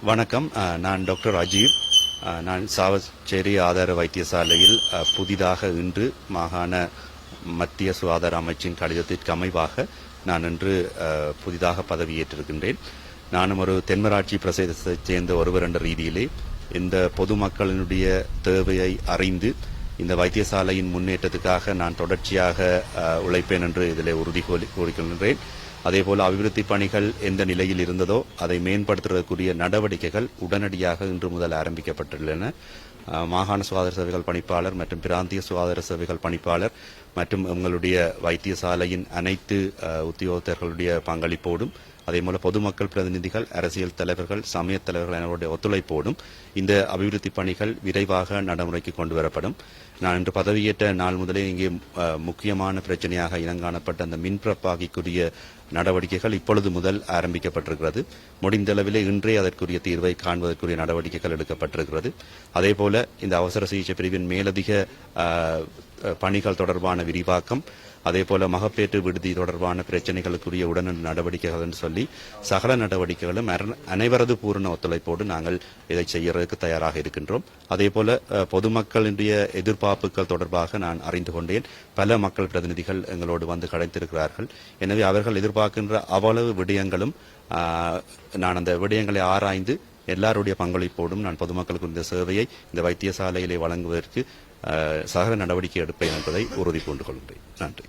வணக்கம். நான் டாக்டர் அஜீவ். நான் சாவச்சேரி ஆதார வைத்தியசாலையில் புதிதாக இன்று மாகாண மத்திய சுகாதார அமைச்சின் கடிதத்திற்கு அமைவாக நான் இன்று புதிதாக பதவியேற்றிருக்கின்றேன். நானும் ஒரு தென்மராட்சி பிரதேசத்தைச் சேர்ந்த ஒருவர் என்ற ரீதியிலே இந்த பொதுமக்களினுடைய தேவையை அறிந்து இந்த வைத்தியசாலையின் முன்னேற்றத்துக்காக நான் தொடர்ச்சியாக உழைப்பேன் என்று இதில் உறுதி கூறிக்கொள்கின்றேன். அதேபோல அபிவிருத்தி பணிகள் எந்த நிலையில் இருந்ததோ அதை மேம்படுத்துவதற்குரிய நடவடிக்கைகள் உடனடியாக இன்று முதல் ஆரம்பிக்கப்பட்டுள்ளன. மாகாண சுகாதார சேவைகள் பணிப்பாளர் மற்றும் பிராந்திய சுகாதார சேவைகள் பணிப்பாளர் மற்றும் எங்களுடைய வைத்தியசாலையின் அனைத்து உத்தியோகத்தர்களுடைய பங்களிப்போடும் அதேபோல பொதுமக்கள் பிரதிநிதிகள், அரசியல் தலைவர்கள், சமய தலைவர்கள் அவருடைய ஒத்துழைப்போடும் இந்த அபிவிருத்தி பணிகள் விரைவாக நடைமுறைக்கு கொண்டு வரப்படும். நான் இன்று பதவியேற்ற நாள் முதலே இங்கே முக்கியமான பிரச்சனையாக இனங்காணப்பட்ட அந்த மின்பிரப்பாகிக்குரிய நடவடிக்கைகள் இப்பொழுது முதல் ஆரம்பிக்கப்பட்டிருக்கிறது. முடிந்தளவிலே இன்றே அதற்குரிய தீர்வை காண்பதற்குரிய நடவடிக்கைகள் எடுக்கப்பட்டிருக்கிறது. அதேபோல இந்த அவசர சிகிச்சை பிரிவின் மேலதிக பணிகள் தொடர்பான விரிவாக்கம், அதேபோல மகப்பேற்று விடுதி தொடர்பான பிரச்சனைகளுக்குரிய உடனடி நடவடிக்கைகள் என்று சொல்லி சகல நடவடிக்கைகளும் அனைவரது பூரண ஒத்துழைப்போடு நாங்கள் இதை செய்யறதுக்கு தயாராக இருக்கின்றோம். அதேபோல பொதுமக்களுடைய எதிர்பார்ப்புகள் தொடர்பாக நான் அறிந்து கொண்டேன். பல மக்கள் பிரதிநிதிகள் எங்களோடு வந்து கலைத்திருக்கிறார்கள். எனவே அவர்கள் எதிர்பார்க்கின்ற அவ்வளவு விடயங்களும் நான் அந்த விடயங்களை ஆராய்ந்து எல்லாருடைய பங்களிப்போடும் நான் பொதுமக்களுக்கு இந்த சேவையை இந்த வைத்தியசாலையிலே வழங்குவதற்கு சகல நடவடிக்கை எடுப்பேன் என்பதை உறுதி கொண்டு கொள்கிறேன். நன்றி.